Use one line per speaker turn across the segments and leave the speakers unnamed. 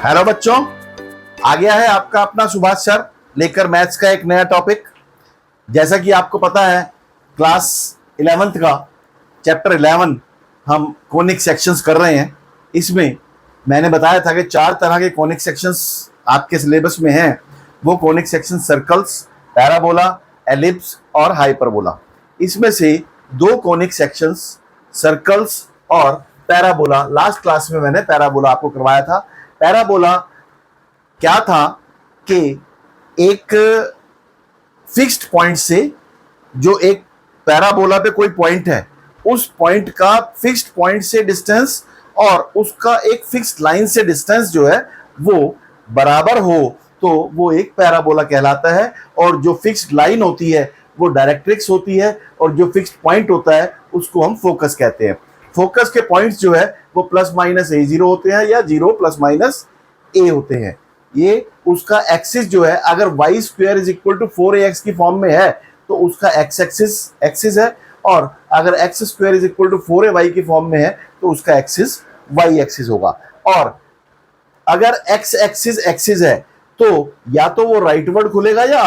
Hello बच्चों, आ गया है आपका अपना सुभाष सर लेकर मैथ्स का एक नया टॉपिक। जैसा कि आपको पता है, क्लास 11th का चैप्टर 11 हम कोनिक सेक्शंस कर रहे हैं। इसमें मैंने बताया था कि 4 तरह के कोनिक सेक्शंस आपके सिलेबस में हैं। वो conic section circles, parabola, ellipse और हाइपरबोला। इसमें से 2 कोनिक सेक्शंस सर्कल्स और पैराबोला, लास्ट क्लास में मैंने पैराबोला आपको करवाया था। पैराबोला क्या था कि एक फिक्स्ड पॉइंट से, जो एक पैराबोला पे कोई पॉइंट है, उस पॉइंट का फिक्स्ड पॉइंट से डिस्टेंस और उसका एक फिक्स्ड लाइन से डिस्टेंस जो है वो बराबर हो तो वो एक पैराबोला कहलाता है। और जो फिक्स्ड लाइन होती है वो डायरेक्ट्रिक्स होती है और जो फिक्स्ड पॉइंट होता है उसको हम फोकस कहते हैं। फोकस के पॉइंट्स जो है वो प्लस माइनस a0 होते हैं या 0 प्लस माइनस a होते हैं। ये उसका एक्सिस जो है, अगर y square is equal to 4ax की फॉर्म में है तो उसका x एक्सिस है, और अगर x square is equal to 4ay की फॉर्म में है तो उसका एक्सिस y एक्सिस होगा। और अगर x एक्सिस है तो या तो वो राइटवर्ड खुलेगा या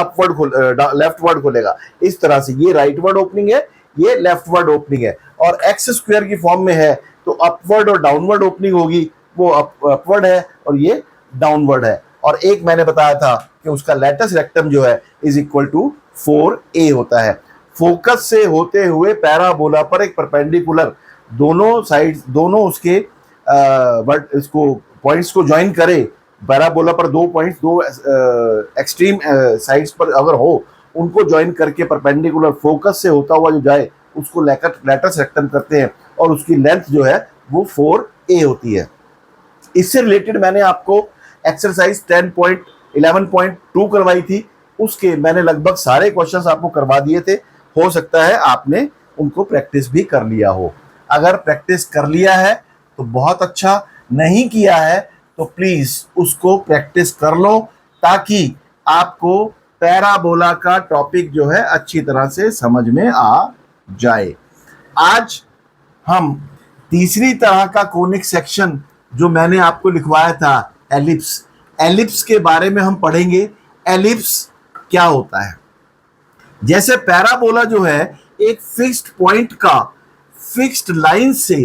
लेफ्टवर्ड खुलेगा। इस तरह से ये राइटवर्ड ओपनिंग है, ये लेफ्टवर्ड ओपनिंग है। और एक्स स्क्वायर की फॉर्म में है तो अपवर्ड और डाउनवर्ड ओपनिंग होगी, वो अपवर्ड है और ये डाउनवर्ड है। और एक मैंने बताया था कि उसका लेटस रेक्टम जो है इज इक्वल टू 4a होता है। फोकस से होते हुए पैराबोला पर एक परपेंडिकुलर दोनों साइड, दोनों उसके इसको पॉइंट्स को ज्वाइन करे। पैराबोला पर 2 पॉइंट्स, 2 एक्सट्रीम साइड्स पर अगर हो, उनको ज्वाइन करके परपेंडिकुलर फोकस से होता हुआ जो जाए उसको लेटस रेक्टम करते हैं और उसकी लेंथ जो है वो 4a होती है। इससे रिलेटेड मैंने आपको एक्सरसाइज 10.11.2 करवाई थी। उसके मैंने लगभग सारे क्वेश्चंस आपको करवा दिए थे। हो सकता है आपने उनको प्रैक्टिस भी कर लिया हो। अगर प्रैक्टिस कर लिया है तो बहुत अच्छा, नहीं किया है तो प्लीज उसको प्रैक्टिस कर लो ताकि आपको पैराबोला का टॉपिक जो है अच्छी तरह से समझ में आ जाए। आज हम तीसरी तरह का कोनिक सेक्शन जो मैंने आपको लिखवाया था, एलिप्स के बारे में हम पढ़ेंगे। एलिप्स क्या होता है? जैसे पैराबोला जो है एक फिक्स्ड पॉइंट का फिक्स्ड लाइन से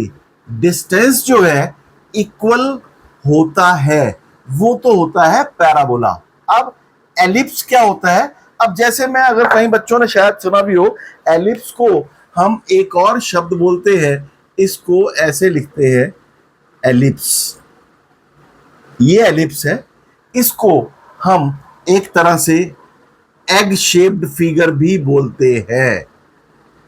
डिस्टेंस जो है इक्वल होता है, वो तो होता है पैराबोला। अब एलिप्स क्या होता है? अब जैसे मैं, अगर कहीं बच्चों ने शायद सुना भी हो, एलिप्स को हम एक और शब्द बोलते हैं, इसको ऐसे लिखते हैं एलिप्स। ये एलिप्स है, इसको हम एक तरह से एग शेप्ड फिगर भी बोलते हैं।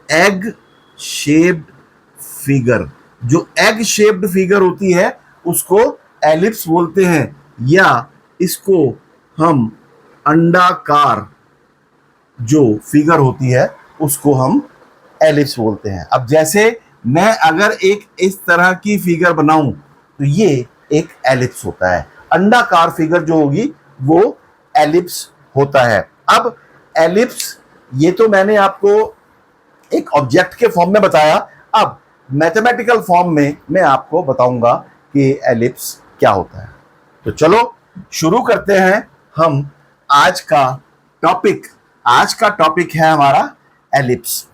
एग शेप्ड फिगर, जो एग शेप्ड फिगर होती है उसको एलिप्स बोलते हैं, या इसको हम अंडाकार जो फिगर होती है उसको हम एलिप्स बोलते हैं। अब जैसे मैं अगर एक इस तरह की फिगर बनाऊं तो ये एक एलिप्स होता है। अंडाकार फिगर जो होगी वो एलिप्स होता है। अब एलिप्स, ये तो मैंने आपको एक ऑब्जेक्ट के फॉर्म में बताया। अब मैथमेटिकल फॉर्म में मैं आपको बताऊंगा कि एलिप्स क्या होता है। तो चलो शुरू करते हैं हम आज का टॉपिक। आज का टॉपिक है हमारा एलिप्स।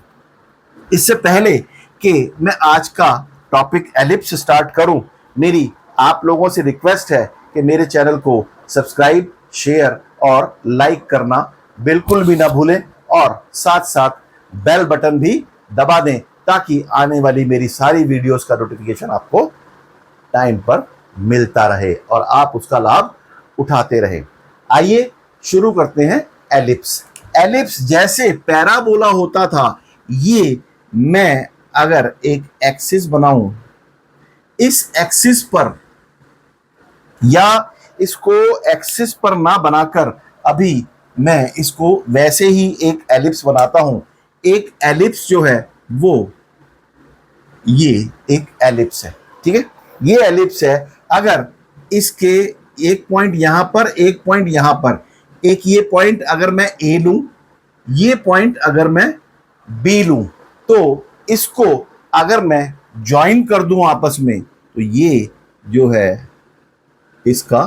इससे पहले कि मैं आज का टॉपिक एलिप्स स्टार्ट करूं, मेरी आप लोगों से रिक्वेस्ट है कि मेरे चैनल को सब्सक्राइब, शेयर और लाइक करना बिल्कुल भी ना भूलें, और साथ साथ बेल बटन भी दबा दें ताकि आने वाली मेरी सारी वीडियोस का नोटिफिकेशन आपको टाइम पर मिलता रहे और आप उसका लाभ उठाते रहें। आइए शुरू करते हैं एलिप्स। एलिप्स जैसे पैराबोला होता था, ये मैं अगर एक एक्सिस बनाऊं, इस एक्सिस पर, या इसको एक्सिस पर ना बनाकर अभी मैं इसको वैसे ही एक एलिप्स बनाता हूं। एक एलिप्स जो है वो ये एक एलिप्स है, ठीक है। ये एलिप्स है। अगर इसके एक पॉइंट यहां पर, एक पॉइंट यहां पर, एक ये पॉइंट अगर मैं ए लूं, ये पॉइंट अगर मैं बी लूं, तो इसको अगर मैं ज्वाइन कर दूं आपस में तो ये जो है इसका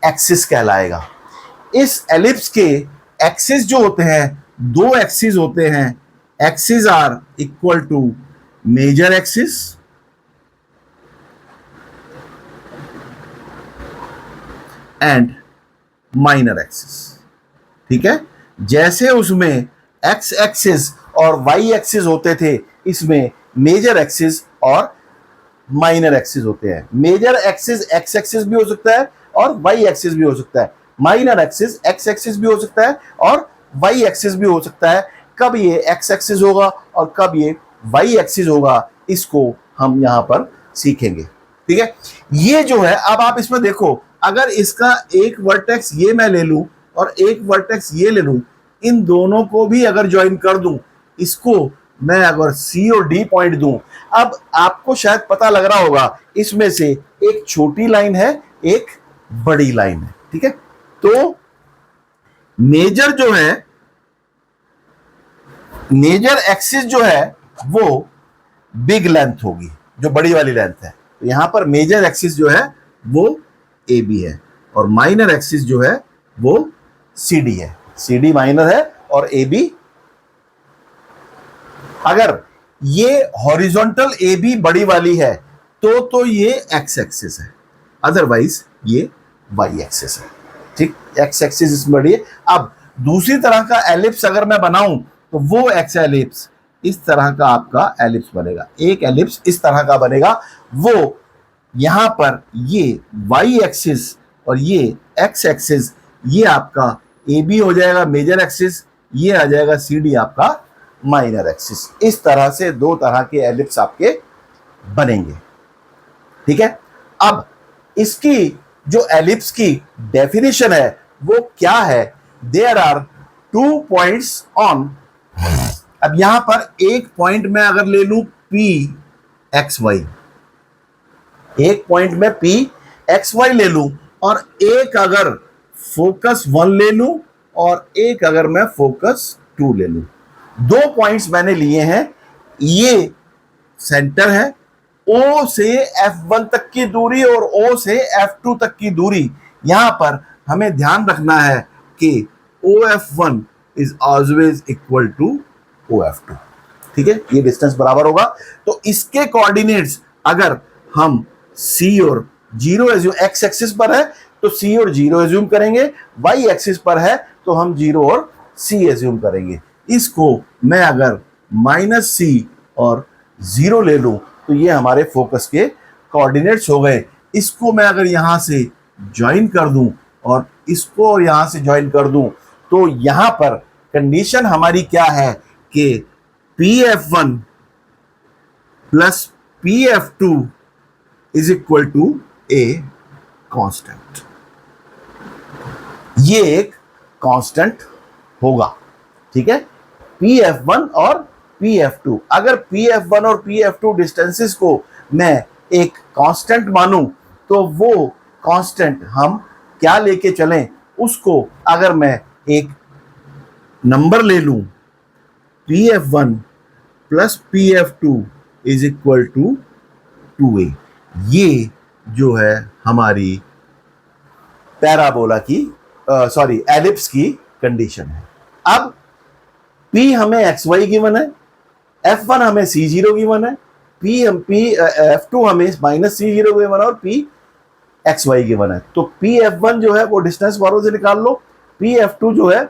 एक्सिस कहलाएगा। इस एलिप्स के एक्सिस जो होते हैं, दो एक्सिस होते हैं। Axis are equal to major axis and minor axis. ठीक है, जैसे उसमें एक्स एक्सिस और वाई एक्सिस होते थे, इसमें मेजर एक्सिस और माइनर एक्सिस होते हैं। मेजर एक्सिस एक्स एक्सिस भी हो सकता है और वाई एक्सिस भी हो सकता है। माइनर एक्सिस एक्स एक्सिस भी हो सकता है और वाई एक्सिस भी हो सकता है। कब ये एक्स एक्सिस होगा और कब ये वाई एक्सिस होगा, इसको हम यहां पर सीखेंगे। ठीक है, ये जो है, अब आप इसमें देखो, अगर इसका एक वर्टेक्स ये मैं ले लूं और एक वर्टेक्स ये ले लूं, इन दोनों को भी अगर ज्वाइन कर दूं, इसको मैं अगर सी और डी पॉइंट दूं, अब आपको शायद पता लग रहा होगा इसमें से एक छोटी लाइन है, एक बड़ी लाइन है। ठीक है, तो मेजर जो है, मेजर एक्सिस जो है वो बिग लेंथ होगी, जो बड़ी वाली लेंथ है। तो यहां पर मेजर एक्सिस जो है वो ए बी है और माइनर एक्सिस जो है वो सी डी है। सी डी माइनर है और ए बी। अगर ये हॉरिजॉन्टल ए बी बड़ी वाली है तो ये एक्स एक्सिस है, अदरवाइज ये वाई एक्सिस है। ठीक, एक्स एक्सिस इसमें बड़ी है। अब दूसरी तरह का एलिप्स अगर मैं बनाऊं तो वो एक्स एलिप्स इस तरह का आपका एलिप्स बनेगा। एक एलिप्स इस तरह का बनेगा, वो यहां पर ये वाई एक्सिस और ये एक्स एक्सिस, ये आपका ए बी हो जाएगा मेजर एक्सिस, ये आ जाएगा सी डी आपका माइनर एक्सिस। इस तरह से दो तरह के एलिप्स आपके बनेंगे। ठीक है, अब इसकी जो एलिप्स की डेफिनेशन है वो क्या है? There are 2 points on. अब यहां पर एक पॉइंट में अगर ले लूं पी एक्स वाई, एक पॉइंट में पी एक्स वाई ले लूं और एक अगर फोकस 1 ले लूं और एक अगर मैं फोकस 2 ले लूं, दो पॉइंट्स मैंने लिए हैं। ये सेंटर है, O से F1 तक की दूरी और O से F2 तक की दूरी। यहां पर हमें ध्यान रखना है कि OF1 is always equal to OF2। ठीक है, ये डिस्टेंस बराबर होगा। तो इसके कोऑर्डिनेट्स अगर हम C और 0 एज्यूम, एक्स एक्सिस पर है तो C और 0 एज्यूम करेंगे, Y एक्सिस पर है तो हम 0 और C एज्यूम करेंगे। इसको मैं अगर -C और 0 ले लूं तो ये हमारे फोकस के कोऑर्डिनेट्स हो गए। इसको मैं अगर यहां से ज्वाइन कर दूं और इसको और यहां से ज्वाइन कर दूं तो यहां पर कंडीशन हमारी क्या है कि PF1 plus PF2 is equal to a constant. ये एक कांस्टेंट होगा। ठीक है, PF1 और PF2, अगर PF1 और PF2 डिस्टेंसेस को मैं एक कांस्टेंट मानूं तो वो कांस्टेंट हम क्या लेके चलें, उसको अगर मैं एक नंबर ले लूं PF1 plus PF2 is equal to 2a, ये जो है हमारी पैराबोला की एलिप्स की कंडीशन है। अब P हमें XY गिवन है, F1 हमें C0 गिवन है, F2 हमें -C0 गिवन है और PXY गिवन है। तो PF1 जो है वो डिस्टेंस फॉर्मूले से निकाल लो, PF2 जो है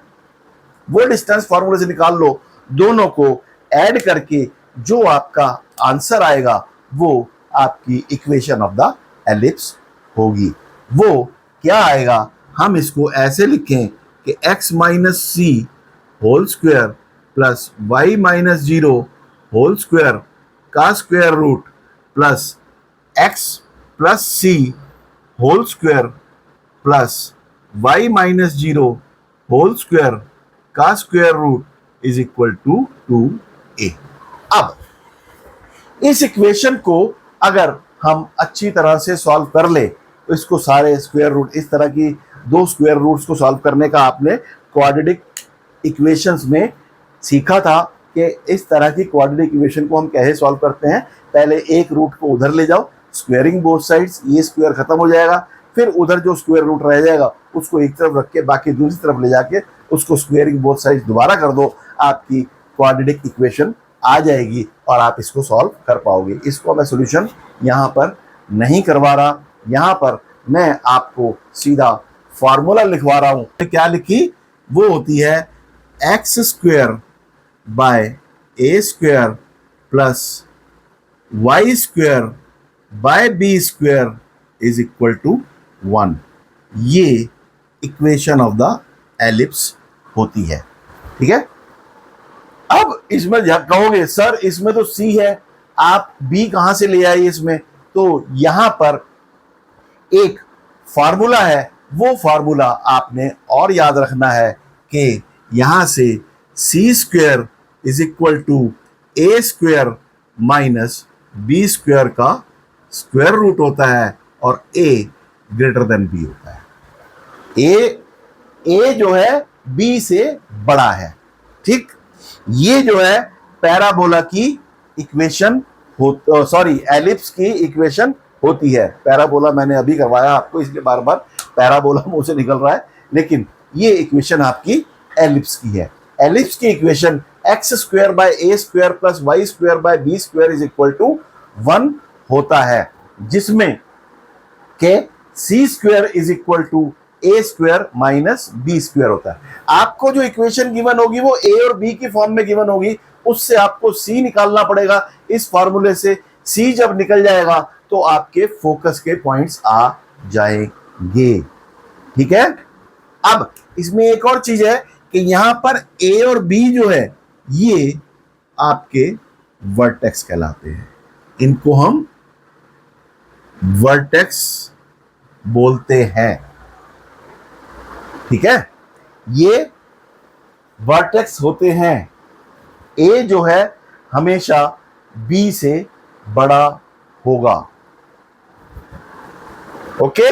वो डिस्टेंस फॉर्मूले से निकाल लो। दोनों को ऐड करके जो आपका आंसर आएगा वो आपकी इक्वेशन ऑफ द एलिप्स होगी। वो क्या आएगा, हम इसको ऐसे लिखें कि x minus C whole square plus y minus 0 whole square का square root plus x plus C whole square plus y minus 0 whole square का square root is equal to 2a। अब इस इक्वेशन को अगर हम अच्छी तरह से सॉल्व कर ले तो इसको सारे स्क्वायर रूट, इस तरह की दो स्क्वायर रूट्स को सॉल्व करने का आपने क्वाड्रेटिक इक्वेशंस में सीखा था कि इस तरह की क्वाड्रेटिक इक्वेशन को हम कैसे सॉल्व करते हैं। पहले एक रूट को उधर ले जाओ, स्क्वायरिंग बोथ साइड्स, ये स्क्वायर खत्म हो जाएगा, फिर उधर जो स्क्वायर रूट रह जाएगा उसको एक तरफ रख के बाकी दूसरी तरफ ले जाके उसको स्क्वेयरिंग बोथ साइड दोबारा कर दो, आपकी क्वाड्रेटिक इक्वेशन आ जाएगी और आप इसको सॉल्व कर पाओगे। इसको मैं सॉल्यूशन यहाँ पर नहीं करवा रहा, यहाँ पर मैं आपको सीधा फॉर्मूला लिखवा रहा हूँ। क्या लिखी? वो होती है X square by A square plus Y square by B square is equal to 1। ये इक्वेशन ऑफ द एलिप्स होती है। ठीक है, अब इसमें कहोगे सर इसमें तो सी है, आप बी कहां से ले आए इसमें? तो यहां पर एक फार्मूला है, वो फार्मूला आपने और याद रखना है कि यहां से C square is equal to A square minus B square का स्क्वायर रूट होता है और ए ग्रेटर देन बी होता है। ए जो है बी से बड़ा है। ठीक, ये जो है पैराबोला की इक्वेशन सॉरी एलिप्स की इक्वेशन होती है। पैराबोला मैंने अभी करवाया आपको, इसलिए बार बार पैराबोला मुंह से निकल रहा है, लेकिन ये इक्वेशन आपकी एलिप्स की है। एलिप्स की equation X square by A square plus Y square by B square is equal to 1 होता है, जिसमें के C square is equal to A square minus B square होता है। आपको जो इक्वेशन गिवन होगी वो ए और बी की फॉर्म में गिवन होगी, उससे आपको सी निकालना पड़ेगा। इस फॉर्मूले से सी जब निकल जाएगा तो आपके फोकस के पॉइंट्स आ जाएंगे। ठीक है, अब इसमें एक और चीज है कि यहां पर ए और बी जो है ये आपके वर्टेक्स कहलाते हैं। इनको हम वर्टेक्स बोलते हैं। ठीक है, ये वर्टेक्स होते हैं। ए जो है हमेशा बी से बड़ा होगा। ओके,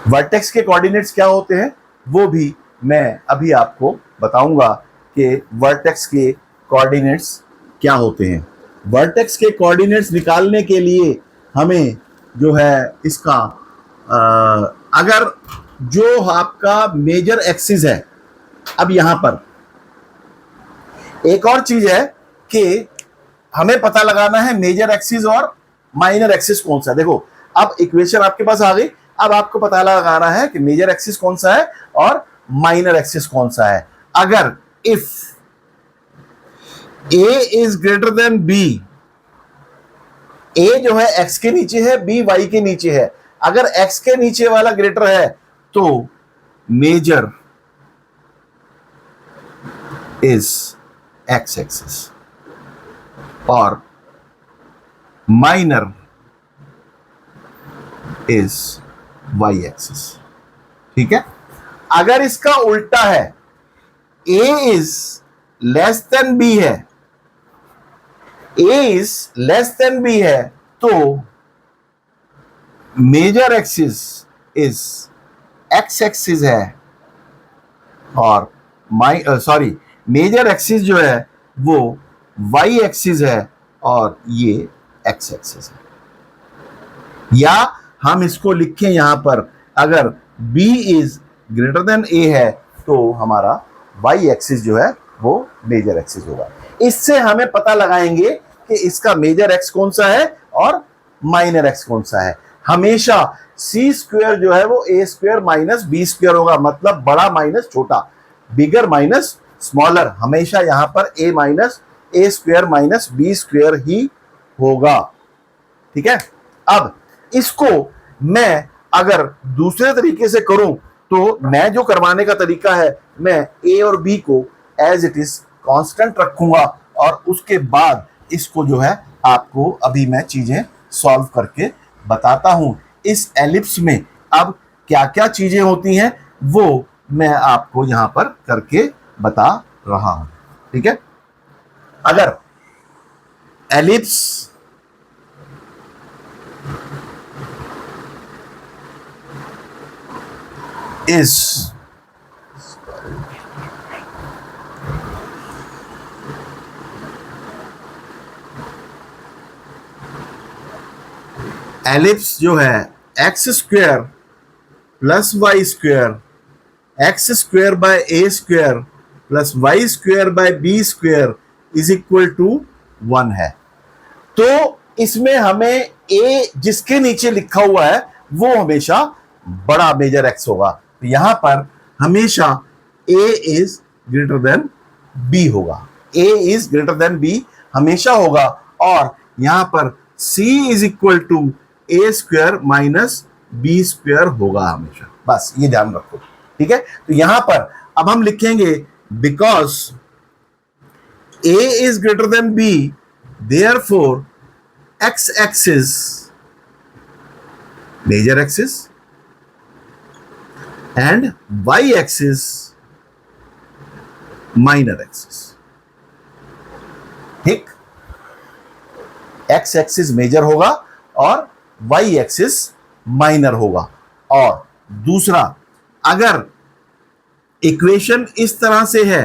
वर्टेक्स के कोऑर्डिनेट्स क्या होते हैं वो भी मैं अभी आपको बताऊंगा कि वर्टेक्स के कोऑर्डिनेट्स क्या होते हैं। वर्टेक्स के कोऑर्डिनेट्स निकालने के लिए हमें जो है इसका अगर जो आपका मेजर एक्सिस है, अब यहां पर एक और चीज है कि हमें पता लगाना है मेजर एक्सिस और माइनर एक्सिस कौन सा है। देखो अब इक्वेशन आपके पास आ गई, अब आपको पता लगाना है कि मेजर एक्सिस कौन सा है और माइनर एक्सिस कौन सा है। अगर if A is greater than B, A जो है एक्स के नीचे है, बी वाई के नीचे है, अगर एक्स के नीचे वाला ग्रेटर है तो मेजर इज एक्स एक्सिस और माइनर इज वाई एक्सिस। ठीक है, अगर इसका उल्टा है, A is less than B है, A is less than B है, तो major axis is X axis है और मेजर एक्सिस जो है वो वाई एक्सिस है और ये एक्स एक्सिस है। या हम इसको लिखें यहां पर, अगर b is greater then a है तो हमारा y एक्सिस जो है वो मेजर एक्सिस होगा। इससे हमें पता लगाएंगे कि इसका मेजर x कौन सा है और माइनर x कौन सा है। हमेशा c स्क्वायर जो है वो a square minus b square होगा, मतलब बड़ा माइनस छोटा, बिगर माइनस स्मॉलर। हमेशा यहां पर a minus a square minus b square ही होगा। ठीक है, अब इसको मैं अगर दूसरे तरीके से करूं तो मैं जो करवाने का तरीका है, मैं a और b को एज इट इज कांस्टेंट रखूंगा और उसके बाद इसको जो है आपको अभी मैं चीजें सॉल्व करके बताता हूं। इस एलिप्स में अब क्या क्या चीजें होती हैं वो मैं आपको यहां पर करके बता रहा हूं। ठीक है, अगर एलिप्स इज एलिप्स जो है x square plus Y square, X square by A square plus Y square by B square is equal to 1 है। तो इसमें हमें ए जिसके नीचे लिखा हुआ है वो हमेशा बड़ा मेजर एक्स होगा। तो यहां पर हमेशा A is greater than B होगा, A is greater than B हमेशा होगा। और यहां पर c is equal to A square minus B square होगा हमेशा, बस ये ध्यान रखो, ठीक है। तो यहां पर अब हम लिखेंगे because a is greater than b, therefore x axis major axis and y axis minor axis, ठीक। x एक्सिस मेजर होगा और y एक्सिस माइनर होगा। और दूसरा, अगर इक्वेशन इस तरह से है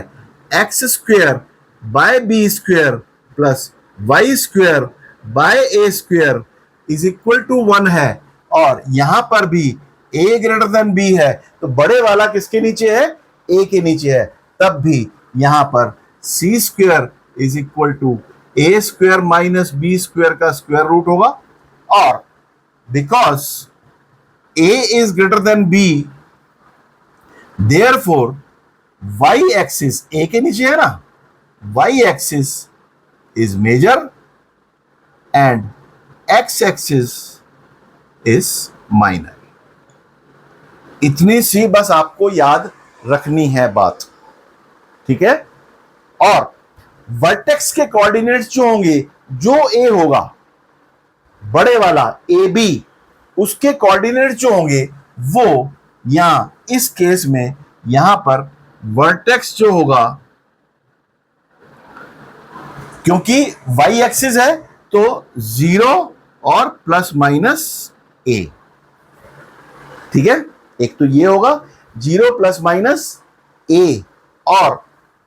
x square by B square plus Y square by A square is equal to 1 है और यहां पर भी a ग्रेटर देन b है, तो बड़े वाला किसके नीचे है, a के नीचे है, तब भी यहां पर c square is equal to A square minus B square का स्क्वायर रूट होगा। और because a is greater than b, therefore y axis a के नीचे है ना, y axis is major and x axis is minor. इतनी सी बस आपको याद रखनी है बात, ठीक है। और वर्टेक्स के कोऑर्डिनेट्स जो होंगे, जो a होगा बड़े वाला AB, उसके कोऑर्डिनेट्स जो होंगे वो यहां इस केस में यहां पर वर्टेक्स जो होगा, क्योंकि y एक्सिस है तो 0 और प्लस माइनस a, ठीक है। एक तो ये होगा 0 प्लस माइनस a, और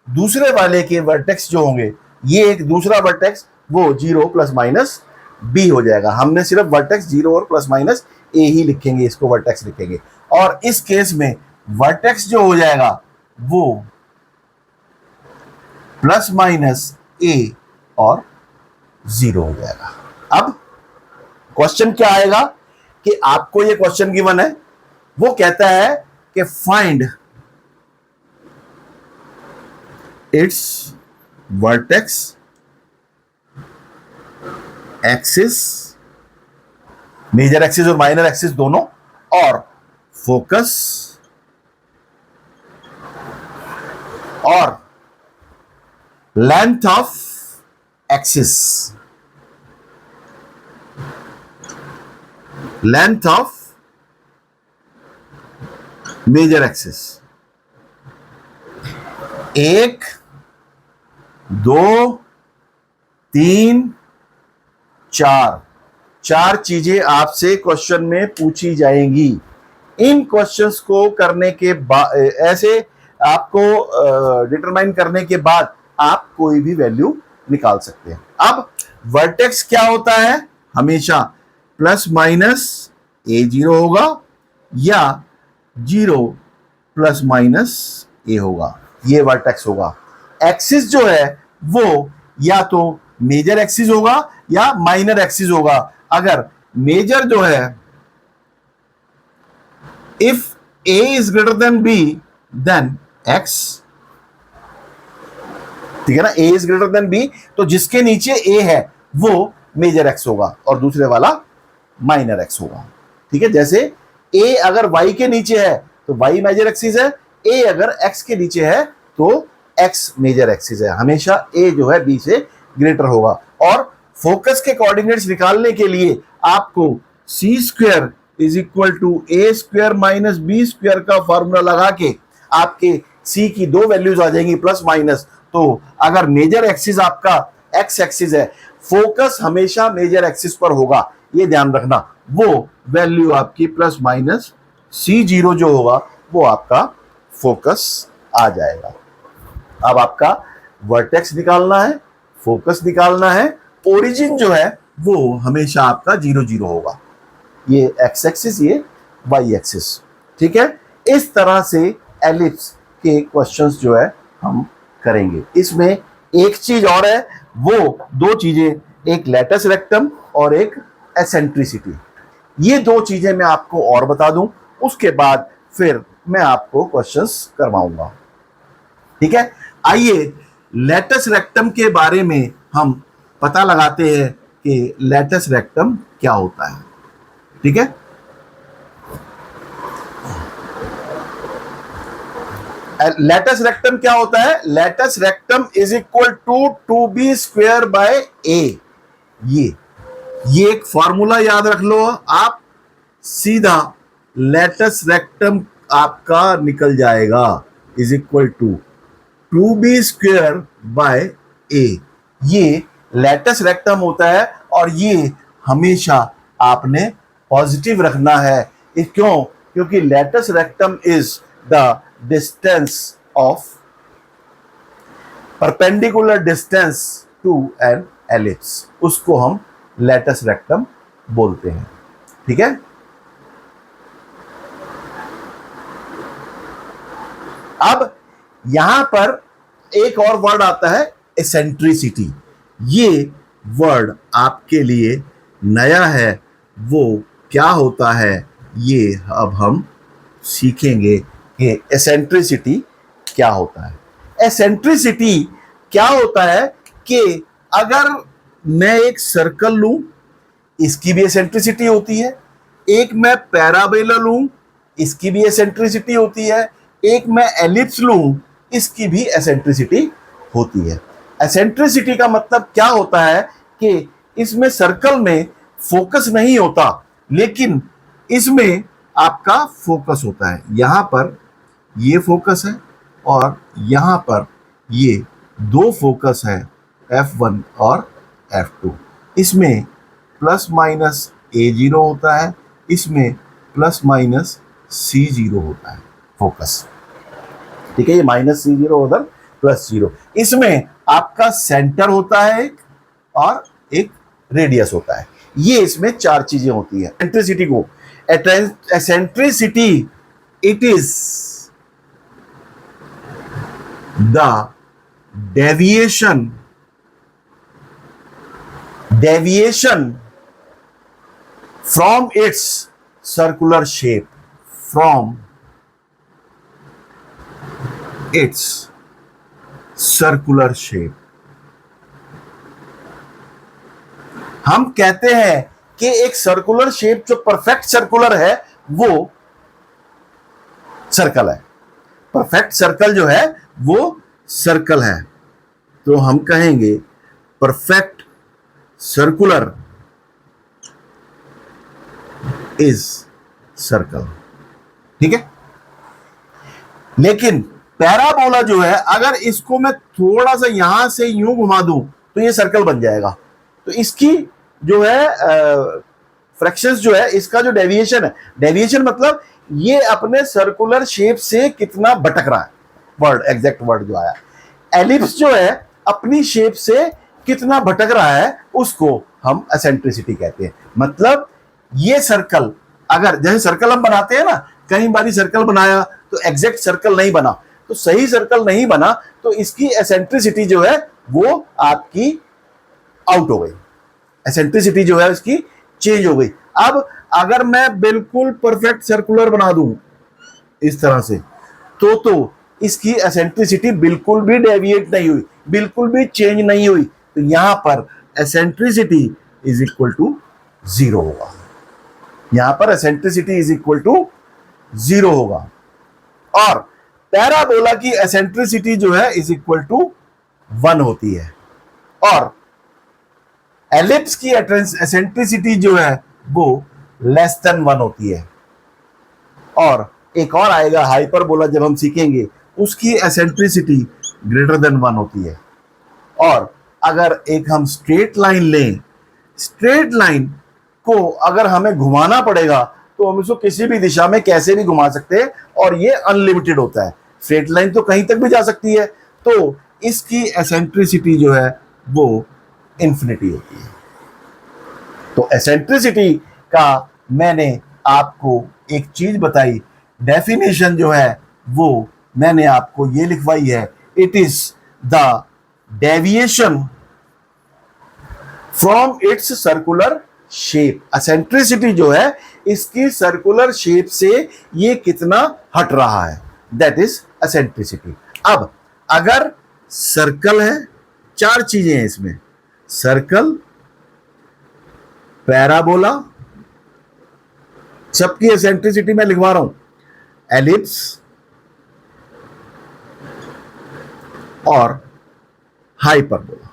दूसरे वाले के वर्टेक्स जो होंगे, ये एक दूसरा वर्टेक्स वो 0 प्लस माइनस b हो जाएगा। हमने सिर्फ वर्टेक्स 0 और प्लस माइनस a ही लिखेंगे, इसको वर्टेक्स लिखेंगे। और इस केस में वर्टेक्स जो हो जाएगा वो प्लस माइनस a और 0 हो जाएगा। अब क्वेश्चन क्या आएगा कि आपको ये क्वेश्चन गिवन है, वो कहता है कि find its vertex axis, major axis और माइनर एक्सिस दोनों, और फोकस और length of axis, length of major axis. 1 2 3 4 चीजें आपसे क्वेश्चन में पूछी जाएंगी। इन क्वेश्चंस को करने के बाद, ऐसे आपको डिटरमाइन करने के बाद आप कोई भी वैल्यू निकाल सकते हैं। अब वर्टेक्स क्या होता है, हमेशा प्लस माइनस a0 होगा या 0 प्लस माइनस a होगा, ये वर्टेक्स होगा। एक्सिस जो है वो या तो मेजर एक्सिस होगा या माइनर एक्सिस होगा। अगर मेजर जो है, if a is greater than b then x, ठीक है ना, a is greater than b, तो जिसके नीचे a है वो मेजर एक्स होगा और दूसरे वाला माइनर एक्स होगा, ठीक है। जैसे a अगर y के नीचे है तो y मेजर एक्सिस है, a अगर x के नीचे है तो x मेजर एक्सिस है। हमेशा a जो है b से ग्रेटर होगा। और फोकस के कोऑर्डिनेट्स निकालने के लिए आपको c square is equal to a square minus b square का फॉर्मूला लगा के आपके c की दो वैल्यूज आ जाएंगी प्लस माइनस। तो अगर मेजर एक्सिस आपका x एक्सिस है, फोकस हमेशा मेजर एक्सिस पर होगा, ये ध्यान रखना। वो वैल्यू आपकी प्लस माइनस c0 जो होगा वो आपका फोकस आ जाएगा। अब आपका वर्टेक्स निकालना है, फोकस निकालना है, ओरिजिन जो है वो हमेशा आपका 0 0 होगा। ये एक्स एक्सिस, ये वाई एक्सिस। ठीक है, इस तरह से एलिप्स के क्वेश्चंस जो है हम करेंगे। इसमें एक चीज और है, वो दो चीजें, एक लैटिस रेक्टम और एक एसेंट्रिसिटी। ये दो चीजें मैं आपको और बता दूं, उसके बाद फिर मैं आपको क्वेश्चंस करवाऊंगा। ठीक है, आइए लैटिस रेक्टम के बारे में हम पता लगाते हैं कि लैटिस रेक्टम क्या होता है। ठीक है, लैटिस रेक्टम क्या होता है? Latus rectum is equal to 2b square by A. ये एक फॉर्मूला याद रख लो आप, सीधा लैटिस रेक्टम आपका निकल जाएगा, is equal to 2b square by A. ये लैटिस रेक्टम होता है और ये हमेशा आपने पॉजिटिव रखना है। क्यों? क्योंकि latus rectum is the distance of perpendicular distance to an ellipse, उसको हम लैटिस रेक्टम बोलते हैं। ठीक है, अब यहां पर एक और वर्ड आता है एसेंट्रिसिटी। ये वर्ड आपके लिए नया है, वो क्या होता है ये अब हम सीखेंगे कि एसेंट्रिसिटी क्या होता है। एसेंट्रिसिटी क्या होता है कि अगर मैं एक सर्कल लूं, इसकी भी एसेंट्रिसिटी होती है। एक मैं पैराबोला लूं, इसकी भी एसेंट्रिसिटी होती है। एक मैं एलिप्स लूं, इसकी भी एसेंट्रिसिटी होती है। एसेंट्रिसिटी का मतलब क्या होता है कि इसमें सर्कल में फोकस नहीं होता, लेकिन इसमें आपका फोकस होता है। यहां पर ये फोकस है और यहां पर ये दो फोकस है, F1 और F2। इसमें प्लस माइनस A0 होता है, इसमें प्लस माइनस C0 होता है फोकस। ठीक है, ये माइनस C0 उधर प्लस 0। इसमें आपका सेंटर होता है एक, और एक रेडियस होता है। ये इसमें चार चीजें होती है। एसेंट्रिसिटी को, eccentricity it is the deviation from its circular shape, from its circular shape। हम कहते हैं कि एक सर्कुलर शेप जो परफेक्ट सर्कुलर है वो सर्कल है। परफेक्ट सर्कल जो है वो सर्कल है, तो हम कहेंगे परफेक्ट सर्कुलर इज सर्कल। ठीक है, लेकिन पैराबोला जो है, अगर इसको मैं थोड़ा सा यहां से यूं घुमा दूं तो ये सर्कल बन जाएगा। तो इसकी जो है फ्रैक्शंस जो है, इसका जो डेविएशन है, डेविएशन मतलब ये अपने सर्कुलर शेप से कितना भटक रहा है, वर्ड एग्जैक्ट वर्ड जो आया। एलिप्स जो है अपनी शेप से कितना भटक रहा है, उसको हम एसेंट्रिसिटी कहते हैं। मतलब ये सर्कल, अगर जैसे सर्कल हम बनाते हैं ना, कई बारी सर्कल बनाया तो एग्जैक्ट सर्कल नहीं बना, तो सही सर्कल नहीं बना, तो इसकी एसेंट्रिसिटी जो है वो आपकी आउट हो गई। एसेंट्रिसिटी जो है उसकी चेंज हो गई। अब अगर मैं बिल्कुल परफेक्ट सर्कुलर बना दूं इस तरह से, तो इसकी एसेंट्रिसिटी बिल्कुल भी डेविएट नहीं हुई, बिल्कुल भी चेंज नहीं हुई, तो यहां पर एसेंट्रिसिटी इज इक्वल टू 0 होगा। यहां पर एसेंट्रिसिटी इज इक्वल टू 0 होगा। और पैराबोला की एसेंट्रिसिटी जो है इज इक्वल टू 1 होती है, और एलिप्स की एसेंट्रिसिटी जो है वो लेस देन 1 होती है। और एक और आएगा हाइपरबोला, जब हम सीखेंगे, उसकी एसेंट्रिसिटी ग्रेटर देन 1 होती है। और अगर एक हम स्ट्रेट लाइन लें, स्ट्रेट लाइन को अगर हमें घुमाना पड़ेगा तो हम इसको किसी भी दिशा में कैसे भी घुमा सकते हैं, और ये अनलिमिटेड होता है। स्ट्रेट लाइन तो कहीं तक भी जा सकती है, तो इसकी एसेंट्रिसिटी जो है वो इंफिनिटी होती है। तो एसेंट्रिसिटी का मैंने आपको एक चीज बताई, डेफिनेशन जो है वो मैंने आपको ये लिखवाई है, it is the deviation from its circular shape. Eccentricity जो है इसकी सर्कुलर शेप से ये कितना हट रहा है, दैट इज एसेंट्रिसिटी। अब अगर सर्कल है, चार चीजें हैं इसमें, सर्कल, पैराबोला, सबकी एसेंट्रिसिटी मैं लिखवा रहा हूं, एलिप्स और हाइपरबोला।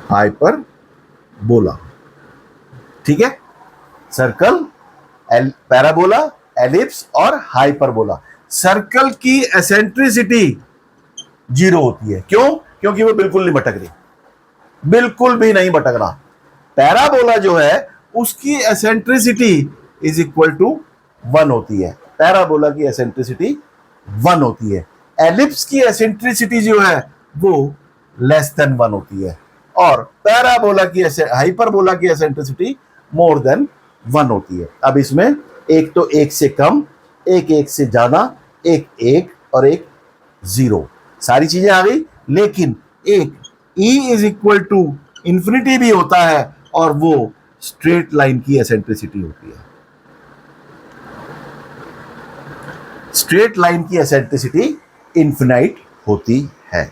हाइपरबोला, ठीक है, सर्कल, पैराबोला, एलिप्स और हाइपरबोला। सर्कल की एसेंट्रिसिटी 0 होती है, क्यों? क्योंकि वो बिल्कुल नहीं भटक रही, बिल्कुल भी नहीं भटक रहा। पैराबोला जो है उसकी एसेंट्रिसिटी इज इक्वल टू 1 होती है, पैराबोला की एसेंट्रिसिटी 1 होती है। एलिप्स की एसेंट्रिसिटी जो है वो लेस देन 1 होती है, और पैराबोला की हाइपरबोला की एसेंट्रिसिटी मोर देन 1 होती है। अब इसमें एक तो एक से कम, एक एक से ज्यादा, एक एक और एक 0, सारी चीजें आ गई। लेकिन एक E is equal to infinity भी होता है, और वो स्ट्रेट लाइन की एसेंट्रिसिटी होती है। स्ट्रेट लाइन की एसेंट्रिसिटी इन्फिनाइट होती है।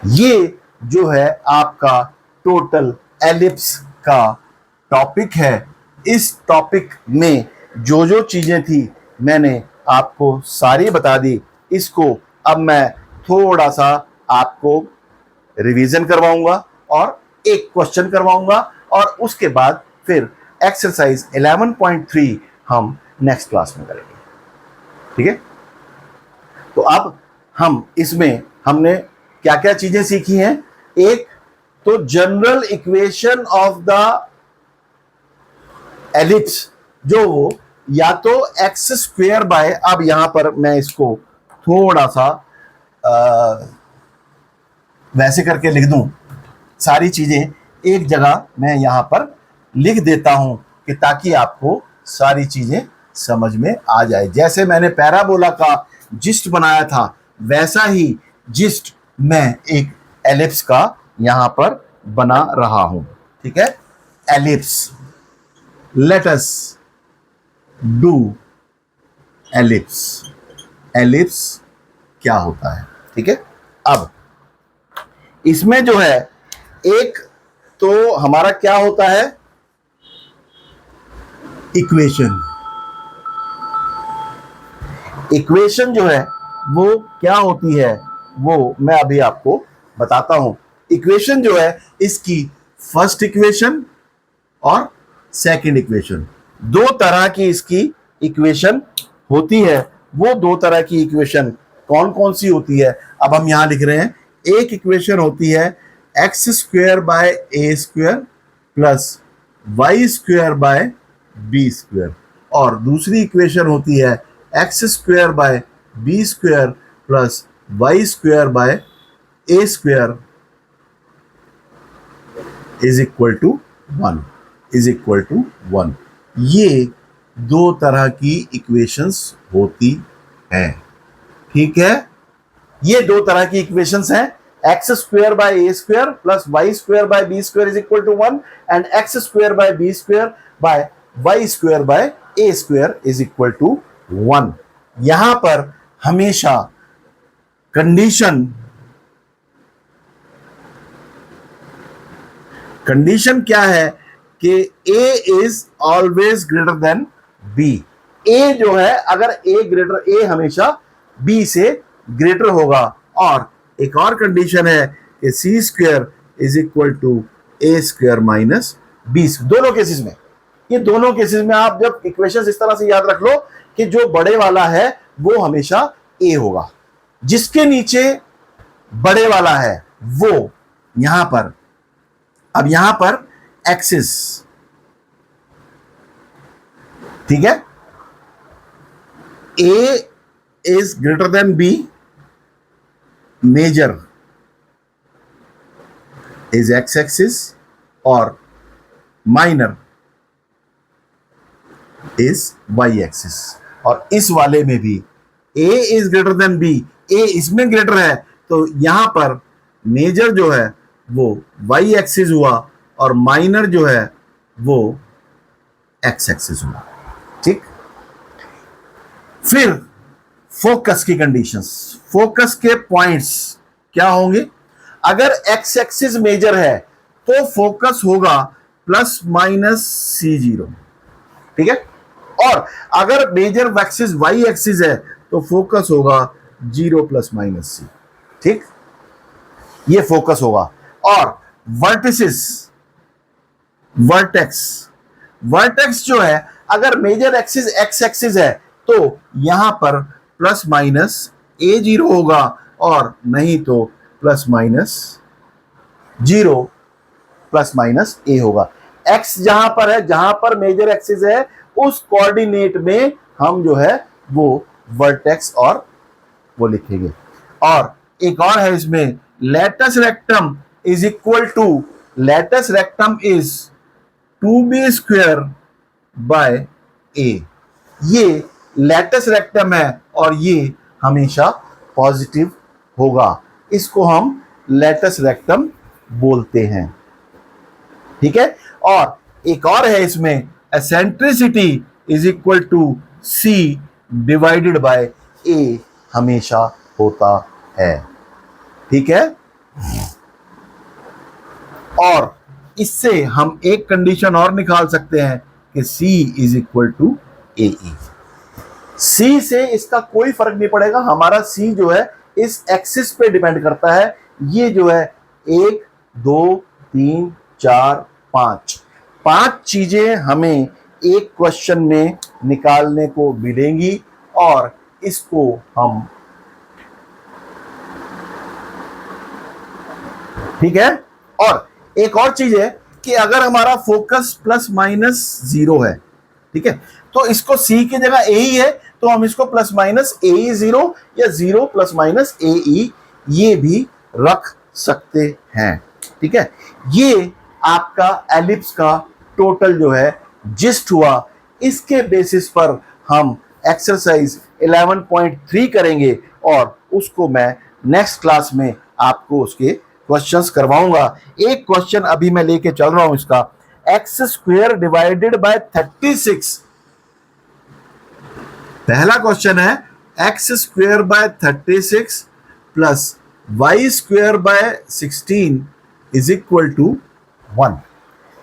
ये जो है आपका टोटल एलिप्स का टॉपिक है। इस टॉपिक में जो जो चीजें थी मैंने आपको सारी बता दी। इसको अब मैं थोड़ा सा आपको रिवीजन करवाऊंगा और एक क्वेश्चन करवाऊंगा, और उसके बाद फिर एक्सरसाइज 11.3 हम नेक्स्ट क्लास में करेंगे, ठीक है। तो अब हम इसमें हमने क्या क्या चीजें सीखी हैं। एक तो general equation of the ellipse, जो वो या तो एक्स स्क्वेयर बाय, अब यहां पर मैं इसको थोड़ा सा वैसे करके लिख दूं, सारी चीजें एक जगह मैं यहां पर लिख देता हूं कि ताकि आपको सारी चीजें समझ में आ जाए। जैसे मैंने पैराबोला का जिस्ट बनाया था, वैसा ही जिस्ट मैं एक एलिप्स का यहां पर बना रहा हूं, ठीक है। Ellipse, let us do ellipse. Ellipse क्या होता है, ठीक है। अब इसमें जो है एक तो हमारा क्या होता है, इक्वेशन। इक्वेशन जो है वो क्या होती है वो मैं अभी आपको बताता हूं। इक्वेशन जो है इसकी फर्स्ट इक्वेशन और सेकंड इक्वेशन, दो तरह की इसकी इक्वेशन होती है। वो दो तरह की इक्वेशन कौन कौन सी होती है, अब हम यहां लिख रहे हैं। एक इक्वेशन होती है X square by A square plus Y square by B square, और दूसरी इक्वेशन होती है X square by B square plus Y square by A square is equal to 1, is equal to 1। ये दो तरह की इक्वेशंस होती हैं, ठीक है। ये दो तरह की इक्वेशंस हैं, X square by A square plus Y square by B square is equal to 1, and X square by B square by Y square by A square is equal to 1। यहां पर हमेशा कंडीशन क्या है कि A is always greater than B। A जो है, अगर A हमेशा B से ग्रेटर होगा। और एक और कंडीशन है कि C square is equal to A square minus B। दोनों केसेस में, ये दोनों केसेस में आप जब इक्वेशंस इस तरह से याद रख लो कि जो बड़े वाला है वो हमेशा A होगा, जिसके नीचे बड़े वाला है वो यहां पर, अब यहां पर एक्सिस, ठीक है। A is greater than B, major is X axis, और माइनर इज वाई एक्सिस, और इस वाले में भी A is greater than B, A इसमें ग्रेटर है, तो यहां पर मेजर जो है वो वाई एक्सिस हुआ और माइनर जो है वो एक्स एक्सिस हुआ। ठीक, फिर फोकस की कंडीशंस, फोकस के पॉइंट्स क्या होंगे? अगर एक्स एक्सिस मेजर है तो फोकस होगा प्लस माइनस सी जीरो, ठीक है, और अगर मेजर एक्सिस वाई एक्सिस है तो फोकस होगा जीरो प्लस माइनस सी। ठीक, ये फोकस होगा। और वर्टिसेस, वर्टेक्स, वर्टेक्स जो है अगर मेजर एक्सिस एक्स एक्सिस है तो यहां पर प्लस माइनस ए जीरो होगा, और नहीं तो plus minus zero plus minus A होगा। एक्स जहां पर है, जहां पर मेजर एक्सिस है, उस कोऑर्डिनेट में हम जो है वो वर्टेक्स और वो लिखेंगे। और एक और है इसमें, latus rectum is equal to, latus rectum is 2b square by A. ये लेटस रेक्टम है और ये हमेशा पॉजिटिव होगा, इसको हम लेटस रेक्टम बोलते हैं। ठीक है, और एक और है इसमें, eccentricity is equal to C divided by A हमेशा होता है। ठीक है, और इससे हम एक कंडीशन और निकाल सकते हैं कि C इज इक्वल टू ए ई। सी से इसका कोई फर्क नहीं पड़ेगा, हमारा C जो है इस एक्सिस पे डिपेंड करता है। ये जो है 1 2 3 4 5 5 चीजें हमें एक क्वेश्चन में निकालने को मिलेंगी, और इसको हम, ठीक है, और एक और चीज है कि अगर हमारा फोकस प्लस माइनस जीरो है, ठीक है, तो इसको सी की जगह ए ही है तो हम इसको प्लस माइनस ए ई जीरो या जीरो प्लस माइनस ए ई ये भी रख सकते हैं। ठीक है, ये आपका एलिप्स का टोटल जो है जिस्ट हुआ। इसके बेसिस पर हम एक्सरसाइज 11.3 करेंगे और उसको मैं नेक्स्ट क्लास में आपको उसके क्वेश्चंस करवाऊंगा। एक क्वेश्चन अभी मैं लेके चल रहा हूं इसका, एक्स स्क्वायर डिवाइडेड बाय 36। पहला क्वेश्चन है x square by 36 plus Y square by 16 is equal to 1।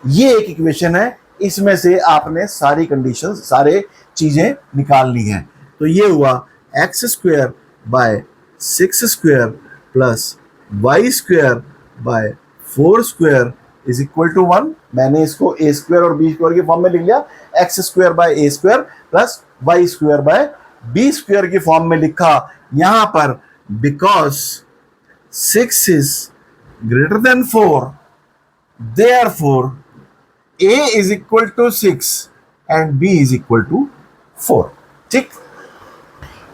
ये एक इक्वेशन है, इसमें से आपने सारी कंडीशन, सारे चीजें निकालनी है। तो ये हुआ x square by 6 square plus Y square by 4 square is equal to 1। मैंने इसको ए स्क्वायर और बी स्क्वायर के फॉर्म में लिख लिया, x square by A square plus Y square by B square की फॉर्म में लिखा। यहां पर because 6 is greater than 4, therefore a is equal to 6 and b is equal to 4। ठीक,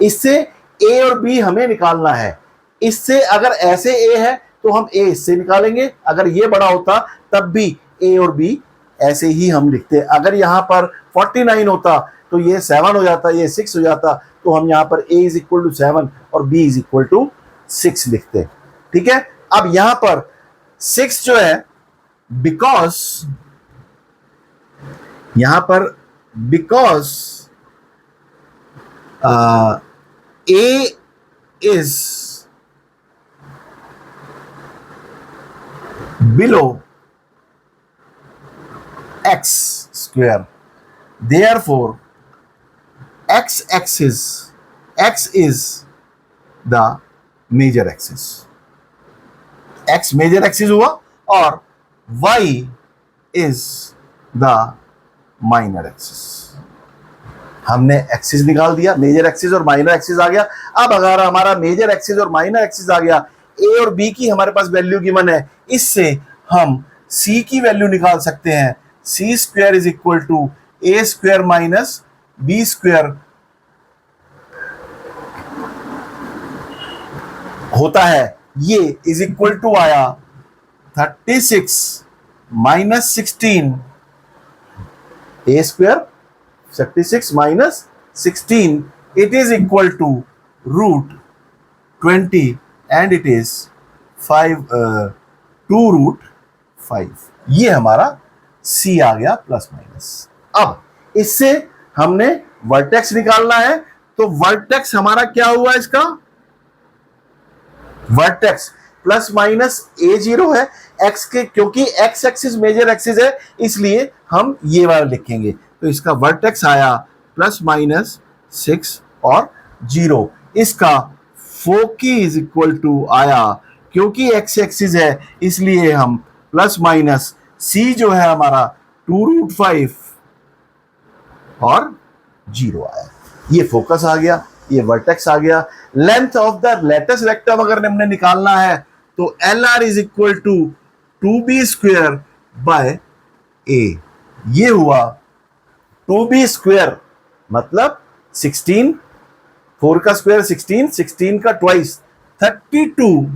इससे a और b हमें निकालना है। इससे अगर ऐसे a है तो हम a इससे निकालेंगे, अगर ये बड़ा होता तब भी a और b ऐसे ही हम लिखते। अगर यहां पर 49 होता तो ये 7 हो जाता, ये 6 हो जाता, तो हम यहां पर a इज इक्वल टू 7 और b इज इक्वल टू 6 लिखते। ठीक है, अब यहां पर 6 जो है, बिकॉज यहां पर because a is below x square, therefore x axis, x is the major axis, x major axis हुआ और y is the minor axis। हमने एक्सिस निकाल दिया, मेजर एक्सिस और माइनर एक्सिस आ गया। अब अगर हमारा मेजर एक्सिस और माइनर एक्सिस आ गया, ए और बी की हमारे पास वैल्यू गिवन है, इससे हम सी की वैल्यू निकाल सकते हैं। C square is equal to A square minus B square होता है। ये इज इक्वल टू आया 36 minus 16 A square 36 minus 16, it is equal to root 20 and it is 2 root 5. ये हमारा C आ गया प्लस माइनस। अब इससे हमने वर्टेक्स निकालना है, तो वर्टेक्स हमारा क्या हुआ इसका, वर्टेक्स प्लस माइनस A0 है x के, क्योंकि x एक्सिस मेजर एक्सिस है इसलिए हम ये वाला लिखेंगे। तो इसका वर्टेक्स आया प्लस माइनस 6 और 0। इसका फोकी इज इक्वल टू आया, क्योंकि x एक्सिस है इसलिए हम प्लस माइनस c जो है हमारा 2 रूट 5 और 0 आया। ये फोकस आ गया, ये वर्टेक्स आ गया। Length of the latus rectum अगर हमने निकालना है तो LR is equal to 2b square by a। ये हुआ 2b स्क्वायर मतलब 16, 4 का स्क्वायर 16, 16 का ट्वाइस 32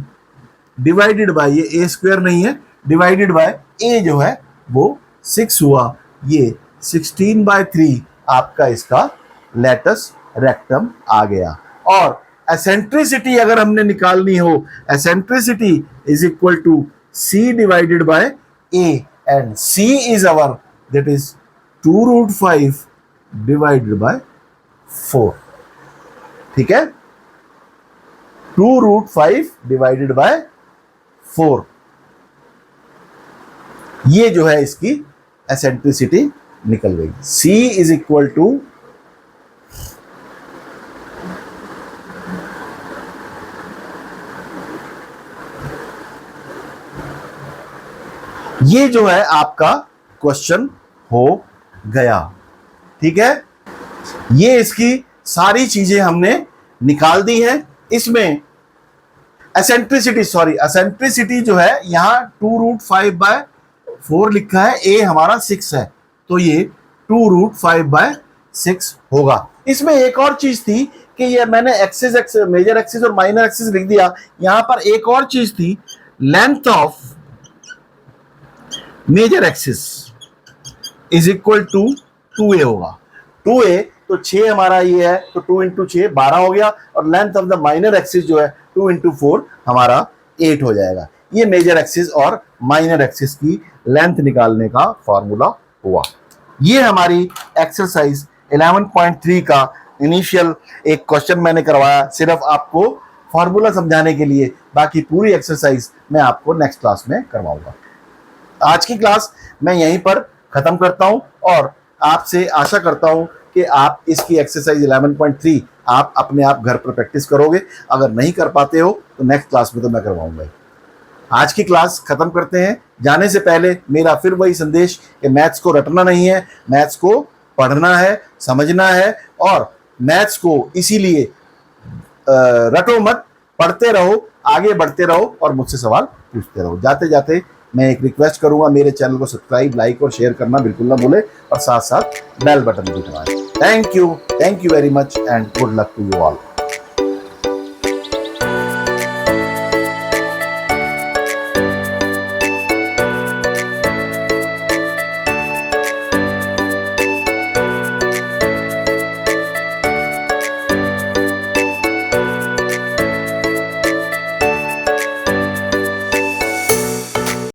डिवाइडेड बाय, ये a स्क्वायर नहीं है, डिवाइडेड बाय a जो है वो 6 हुआ। ये 16/3 आपका इसका लेटेस्ट रेक्टम आ गया। और एसेंट्रिसिटी अगर हमने निकालनी हो, eccentricity is equal to c divided by a and c is our that is 2 root 5 divided by 4। ठीक है, 2 रूट 5 डिवाइडेड बाय 4, ये जो है इसकी एसेंट्रिसिटी निकल गई। c इज इक्वल टू ये जो है आपका क्वेश्चन हो गया। ठीक है, ये इसकी सारी चीजें हमने निकाल दी हैं। इसमें एसेंट्रिसिटी जो है यहां 2 रूट 5/4 लिखा है, a हमारा 6 है तो ये 2 रूट 5/6 होगा। इसमें एक और चीज थी कि ये मैंने एक्सिस मेजर एक्सिस और माइनर एक्सिस लिख दिया, यहां पर एक और चीज थी, length of major axis is equal to 2a होगा। 2a तो 6 हमारा ये है तो 2 इंटू 6 12 हो गया, और length of the minor axis जो है 2 इंटू 4 हमारा 8 हो जाएगा। ये मेजर एक्सिस और माइनर एक्सिस की लेंथ निकालने का फॉर्मूला हुआ। ये हमारी एक्सरसाइज 11.3 का इनिशियल एक क्वेश्चन मैंने करवाया सिर्फ आपको फॉर्मूला समझाने के लिए, बाकी पूरी एक्सरसाइज मैं आपको नेक्स्ट क्लास में करवाऊंगा। आज की क्लास मैं यहीं पर खत्म करता हूं और आपसे आशा करता हूं कि आप इसकी एक्सरसाइज 11.3 आप अपने आप घर पर प्रैक्टिस करोगे। अगर नहीं कर पाते हो तो नेक्स्ट क्लास में तो मैं करवाऊंगा। आज की क्लास खत्म करते हैं। जाने से पहले मेरा फिर वही संदेश कि मैथ्स को रटना नहीं है, मैथ्स को पढ़ना है, समझना है, और मैथ्स को इसीलिए रटो मत, पढ़ते रहो, आगे बढ़ते रहो और मुझसे सवाल पूछते रहो। जाते जाते मैं एक रिक्वेस्ट करूंगा, मेरे चैनल को सब्सक्राइब, लाइक और शेयर करना बिल्कुल ना भूले, और साथ साथ बेल बटन भी दबाएं। Thank you very much and good luck to you all.